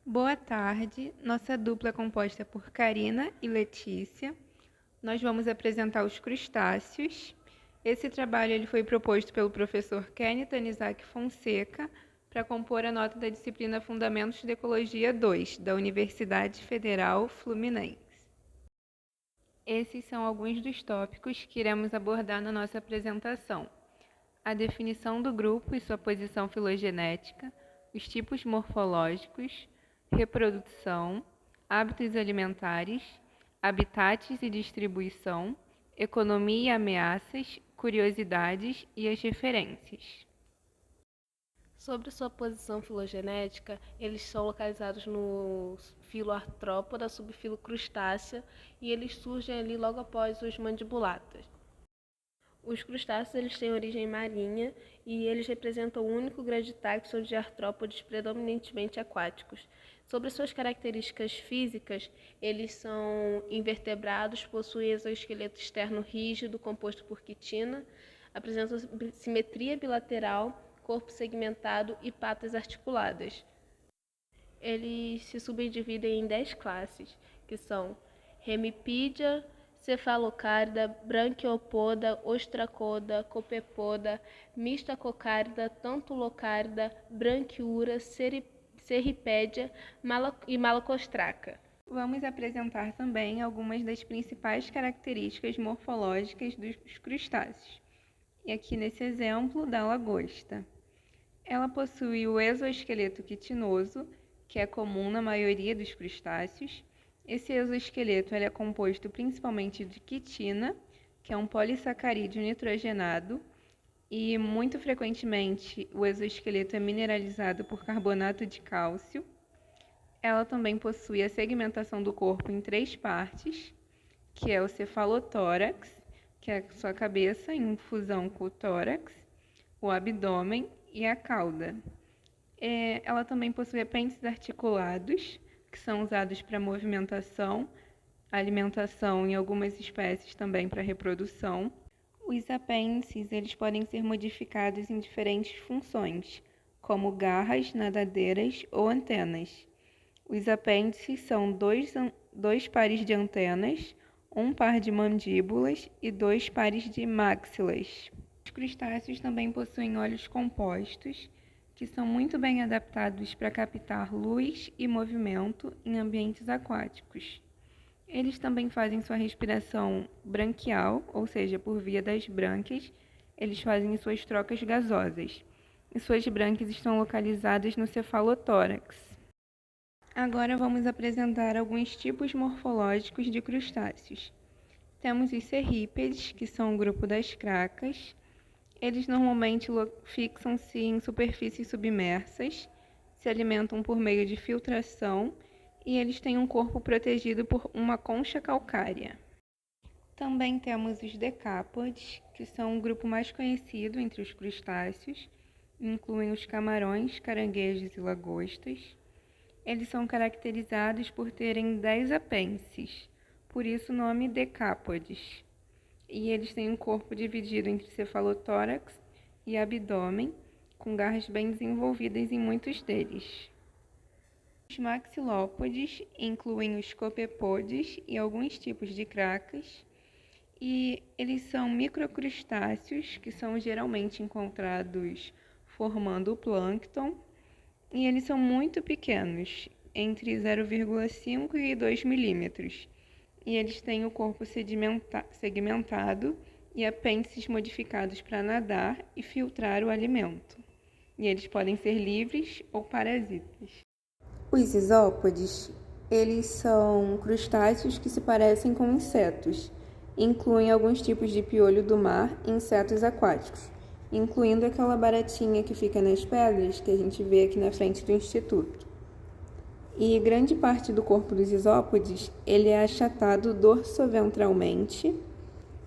Boa tarde, nossa dupla é composta por Karina e Letícia. Nós vamos apresentar os crustáceos. Esse trabalho ele foi proposto pelo professor Kenny Tanizaki Fonseca para compor a nota da disciplina Fundamentos de Ecologia 2, da Universidade Federal Fluminense. Esses são alguns dos tópicos que iremos abordar na nossa apresentação: a definição do grupo e sua posição filogenética, os tipos morfológicos, reprodução, hábitos alimentares, habitats e distribuição, economia e ameaças, curiosidades e as referências. Sobre sua posição filogenética, eles são localizados no filo Arthrópoda, subfilo Crustácea, e eles surgem ali logo após os mandibulatas. Os crustáceos eles têm origem marinha e eles representam o único grande táxon de artrópodes predominantemente aquáticos. Sobre suas características físicas, eles são invertebrados, possuem exoesqueleto externo rígido composto por quitina, apresentam simetria bilateral, corpo segmentado e patas articuladas. Eles se subdividem em 10 classes, que são Hemipídea, Cefalocárida, Branquiopoda, Ostracoda, Copepoda, Mistacocárida, Tantulocárida, Branquiura, Cerripédia e Malacostraca. Vamos apresentar também algumas das principais características morfológicas dos crustáceos. E aqui nesse exemplo da lagosta. Ela possui o exoesqueleto quitinoso, que é comum na maioria dos crustáceos. Esse exoesqueleto ele é composto principalmente de quitina, que é um polissacarídeo nitrogenado, e muito frequentemente o exoesqueleto é mineralizado por carbonato de cálcio. Ela também possui a segmentação do corpo em 3 partes, que é o cefalotórax, que é a sua cabeça em fusão com o tórax, o abdômen e a cauda. Ela também possui apêndices articulados, que são usados para movimentação, alimentação e em algumas espécies também para reprodução. Os apêndices eles podem ser modificados em diferentes funções, como garras, nadadeiras ou antenas. Os apêndices são dois pares de antenas, um par de mandíbulas e 2 pares de maxilas. Os crustáceos também possuem olhos compostos, que são muito bem adaptados para captar luz e movimento em ambientes aquáticos. Eles também fazem sua respiração branquial, ou seja, por via das brânquias, eles fazem suas trocas gasosas. E suas brânquias estão localizadas no cefalotórax. Agora vamos apresentar alguns tipos morfológicos de crustáceos. Temos os cerrípedes, que são o grupo das cracas. Eles normalmente fixam-se em superfícies submersas, se alimentam por meio de filtração e eles têm um corpo protegido por uma concha calcária. Também temos os decápodes, que são o grupo mais conhecido entre os crustáceos, incluem os camarões, caranguejos e lagostas. Eles são caracterizados por terem 10 apêndices, por isso o nome decápodes. E eles têm um corpo dividido entre cefalotórax e abdômen, com garras bem desenvolvidas em muitos deles. Os maxilópodes incluem os copepodes e alguns tipos de cracas, e eles são microcrustáceos que são geralmente encontrados formando o plâncton, e eles são muito pequenos, entre 0,5 e 2 milímetros, e eles têm o corpo segmentado e apêndices modificados para nadar e filtrar o alimento. E eles podem ser livres ou parasitas. Os isópodes, eles são crustáceos que se parecem com insetos. Incluem alguns tipos de piolho do mar e insetos aquáticos, incluindo aquela baratinha que fica nas pedras que a gente vê aqui na frente do instituto. E grande parte do corpo dos isópodes ele é achatado dorsoventralmente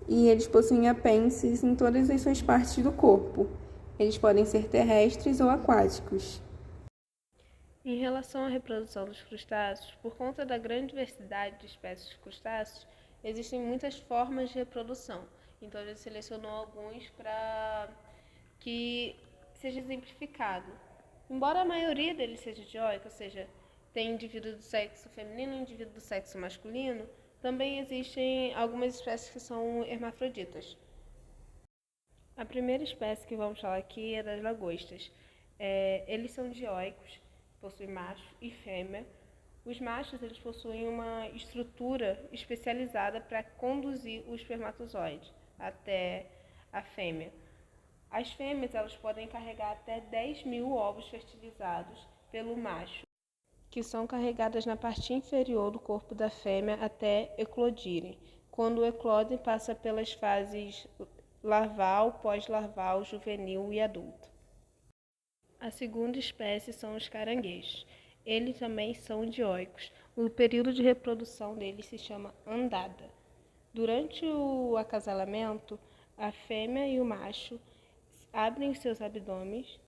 e eles possuem apêndices em todas as suas partes do corpo. Eles podem ser terrestres ou aquáticos. Em relação à reprodução dos crustáceos, por conta da grande diversidade de espécies de crustáceos, existem muitas formas de reprodução. Então, a gente selecionou alguns para que seja exemplificado. Embora a maioria deles seja dioica, ou seja, tem indivíduo do sexo feminino e indivíduo do sexo masculino, também existem algumas espécies que são hermafroditas. A primeira espécie que vamos falar aqui é das lagostas. Eles são dioicos, possuem macho e fêmea. Os machos eles possuem uma estrutura especializada para conduzir o espermatozoide até a fêmea. As fêmeas elas podem carregar até 10.000 ovos fertilizados pelo macho, que são carregadas na parte inferior do corpo da fêmea até eclodirem. Quando eclodem, passa pelas fases larval, pós-larval, juvenil e adulto. A segunda espécie são os caranguejos. Eles também são dioicos. O período de reprodução deles se chama andada. Durante o acasalamento, a fêmea e o macho abrem os seus abdômenes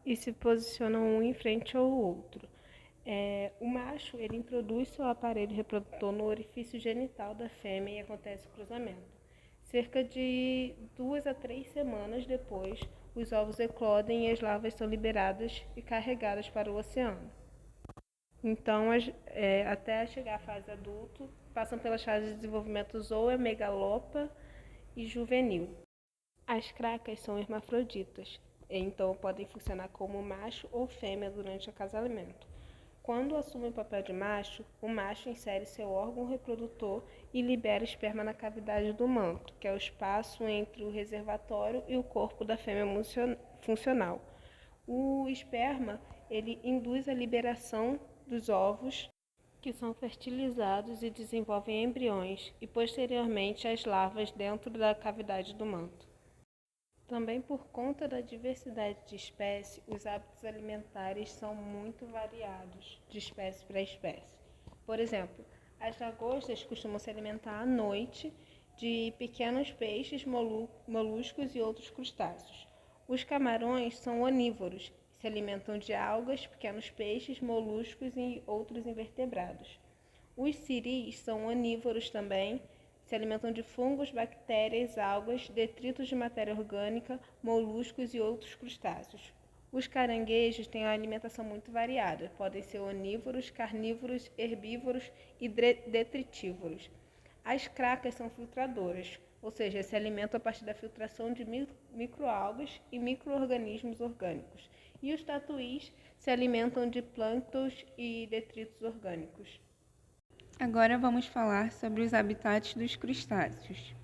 e se posicionam um em frente ao outro. O macho ele introduz seu aparelho reprodutor no orifício genital da fêmea e acontece o cruzamento. Cerca de 2 a 3 semanas depois, os ovos eclodem e as larvas são liberadas e carregadas para o oceano. Então, até chegar à fase adulto, passam pelas fases de desenvolvimento zooa, megalopa e juvenil. As cracas são hermafroditas, então podem funcionar como macho ou fêmea durante o acasalamento. Quando assumem o papel de macho, o macho insere seu órgão reprodutor e libera esperma na cavidade do manto, que é o espaço entre o reservatório e o corpo da fêmea funcional. O esperma ele induz a liberação dos ovos, que são fertilizados e desenvolvem embriões, e posteriormente as larvas dentro da cavidade do manto. Também por conta da diversidade de espécie, os hábitos alimentares são muito variados de espécie para espécie. Por exemplo, as lagostas costumam se alimentar à noite de pequenos peixes, moluscos e outros crustáceos. Os camarões são onívoros, se alimentam de algas, pequenos peixes, moluscos e outros invertebrados. Os siris são onívoros também, se alimentam de fungos, bactérias, algas, detritos de matéria orgânica, moluscos e outros crustáceos. Os caranguejos têm uma alimentação muito variada, podem ser onívoros, carnívoros, herbívoros e detritívoros. As cracas são filtradoras, ou seja, se alimentam a partir da filtração de microalgas e micro-organismos orgânicos. E os tatuís se alimentam de plânctons e detritos orgânicos. Agora vamos falar sobre os habitats dos crustáceos.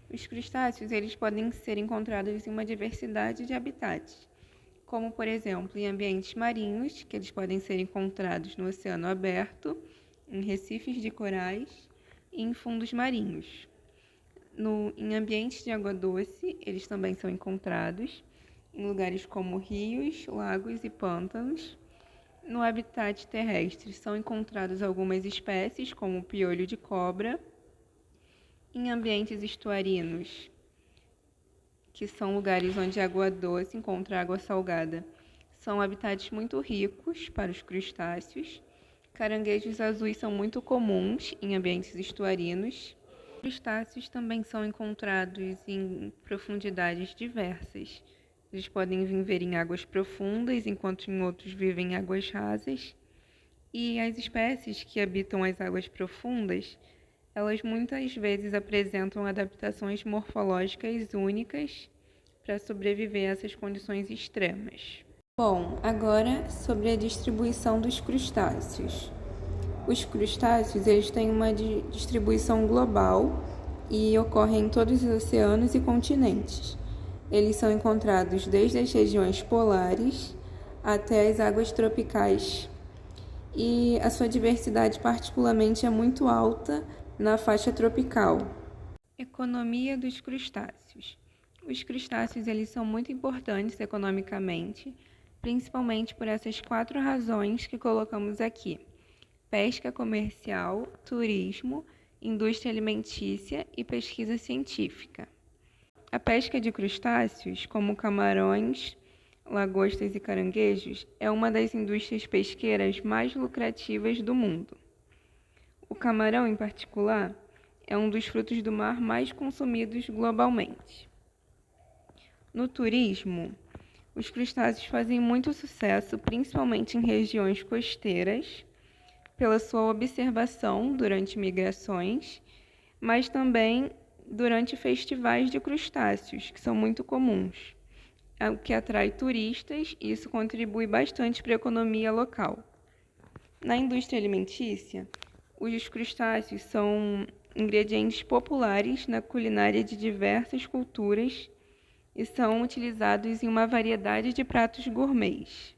Os crustáceos eles podem ser encontrados em uma diversidade de habitats, como por exemplo em ambientes marinhos, que eles podem ser encontrados no oceano aberto, em recifes de corais e em fundos marinhos. Em ambientes de água doce, eles também são encontrados em lugares como rios, lagos e pântanos. No habitat terrestre são encontradas algumas espécies, como o piolho de cobra. Em ambientes estuarinos, que são lugares onde a água doce encontra água salgada, são habitats muito ricos para os crustáceos. Caranguejos azuis são muito comuns em ambientes estuarinos. Crustáceos também são encontrados em profundidades diversas. Eles podem viver em águas profundas, enquanto em outros vivem em águas rasas. E as espécies que habitam as águas profundas, elas muitas vezes apresentam adaptações morfológicas únicas para sobreviver a essas condições extremas. Bom, agora sobre a distribuição dos crustáceos. Os crustáceos eles têm uma distribuição global e ocorrem em todos os oceanos e continentes. Eles são encontrados desde as regiões polares até as águas tropicais. E a sua diversidade particularmente é muito alta na faixa tropical. Economia dos crustáceos. Os crustáceos eles são muito importantes economicamente, principalmente por essas 4 razões que colocamos aqui: pesca comercial, turismo, indústria alimentícia e pesquisa científica. A pesca de crustáceos, como camarões, lagostas e caranguejos, é uma das indústrias pesqueiras mais lucrativas do mundo. O camarão, em particular, é um dos frutos do mar mais consumidos globalmente. No turismo, os crustáceos fazem muito sucesso, principalmente em regiões costeiras, pela sua observação durante migrações, mas também durante festivais de crustáceos, que são muito comuns, o que atrai turistas e isso contribui bastante para a economia local. Na indústria alimentícia, os crustáceos são ingredientes populares na culinária de diversas culturas e são utilizados em uma variedade de pratos gourmets.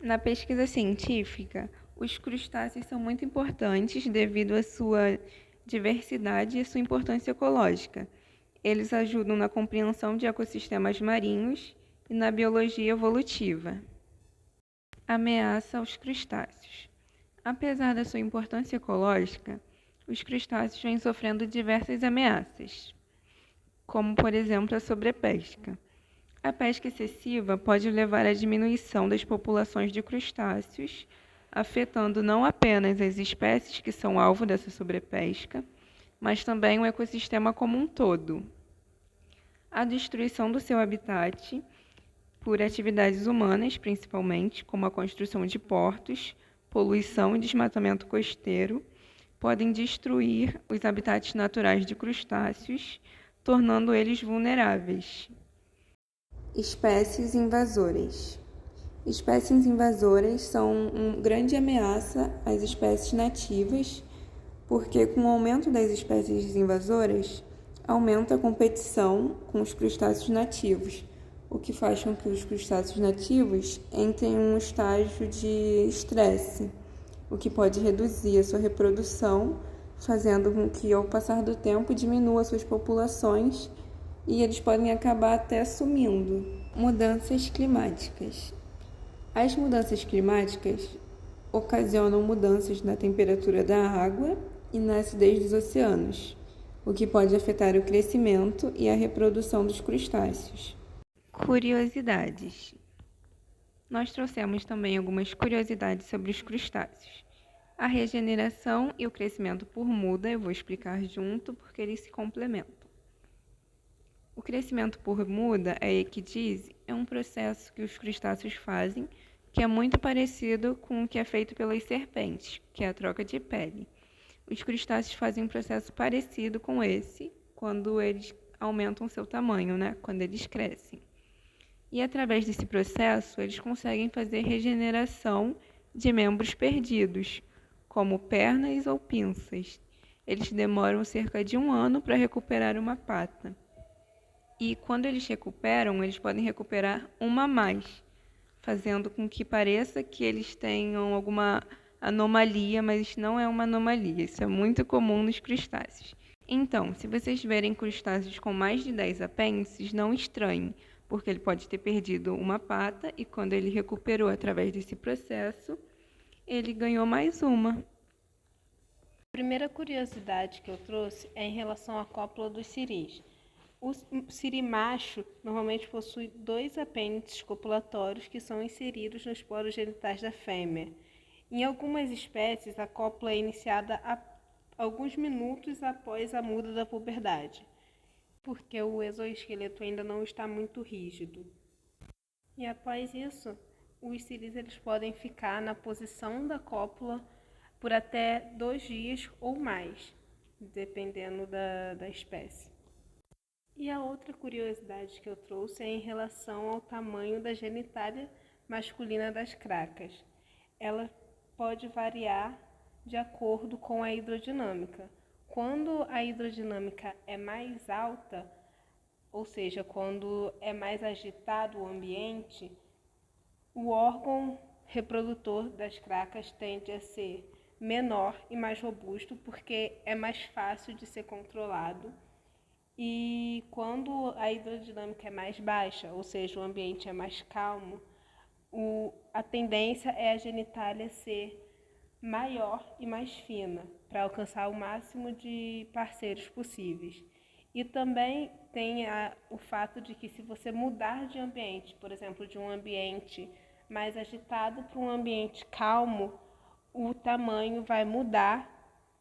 Na pesquisa científica, os crustáceos são muito importantes devido à sua diversidade e à sua importância ecológica. Eles ajudam na compreensão de ecossistemas marinhos e na biologia evolutiva. Ameaça aos crustáceos. Apesar da sua importância ecológica, os crustáceos vêm sofrendo diversas ameaças, como, por exemplo, a sobrepesca. A pesca excessiva pode levar à diminuição das populações de crustáceos, afetando não apenas as espécies que são alvo dessa sobrepesca, mas também o ecossistema como um todo. A destruição do seu habitat, por atividades humanas principalmente, como a construção de portos, poluição e desmatamento costeiro, podem destruir os habitats naturais de crustáceos, tornando eles vulneráveis. Espécies invasoras. Espécies invasoras são uma grande ameaça às espécies nativas, porque com o aumento das espécies invasoras, aumenta a competição com os crustáceos nativos, o que faz com que os crustáceos nativos entrem em um estágio de estresse, o que pode reduzir a sua reprodução, fazendo com que, ao passar do tempo, diminua suas populações e eles podem acabar até sumindo. Mudanças climáticas. As mudanças climáticas ocasionam mudanças na temperatura da água e na acidez dos oceanos, o que pode afetar o crescimento e a reprodução dos crustáceos. Curiosidades. Nós trouxemos também algumas curiosidades sobre os crustáceos. A regeneração e o crescimento por muda eu vou explicar junto porque eles se complementam. O crescimento por muda, a equidise, é um processo que os crustáceos fazem que é muito parecido com o que é feito pelas serpentes, que é a troca de pele. Os crustáceos fazem um processo parecido com esse quando eles aumentam seu tamanho, quando eles crescem. E através desse processo, eles conseguem fazer regeneração de membros perdidos, como pernas ou pinças. Eles demoram cerca de 1 ano para recuperar uma pata. E quando eles recuperam, eles podem recuperar uma a mais, fazendo com que pareça que eles tenham alguma anomalia, mas isso não é uma anomalia, isso é muito comum nos crustáceos. Então, se vocês verem crustáceos com mais de 10 apêndices, não estranhem, porque ele pode ter perdido uma pata e quando ele recuperou através desse processo, ele ganhou mais uma. A primeira curiosidade que eu trouxe é em relação à cópula dos ciris. O siri macho normalmente possui 2 apêndices copulatórios que são inseridos nos poros genitais da fêmea. Em algumas espécies, a cópula é iniciada alguns minutos após a muda da puberdade, porque o exoesqueleto ainda não está muito rígido. E após isso, os ciris eles podem ficar na posição da cópula por até 2 dias ou mais, dependendo da espécie. E a outra curiosidade que eu trouxe é em relação ao tamanho da genitália masculina das cracas. Ela pode variar de acordo com a hidrodinâmica. Quando a hidrodinâmica é mais alta, ou seja, quando é mais agitado o ambiente, o órgão reprodutor das cracas tende a ser menor e mais robusto, porque é mais fácil de ser controlado. E quando a hidrodinâmica é mais baixa, ou seja, o ambiente é mais calmo, a tendência é a genitália ser maior e mais fina, para alcançar o máximo de parceiros possíveis. E também tem o fato de que se você mudar de ambiente, por exemplo, de um ambiente mais agitado para um ambiente calmo, o tamanho vai mudar,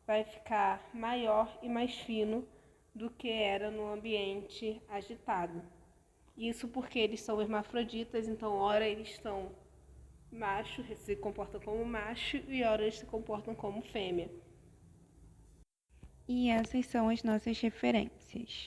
vai ficar maior e mais fino do que era no ambiente agitado. Isso porque eles são hermafroditas, então ora eles são Macho se comporta como macho e horas se comportam como fêmea. E essas são as nossas referências.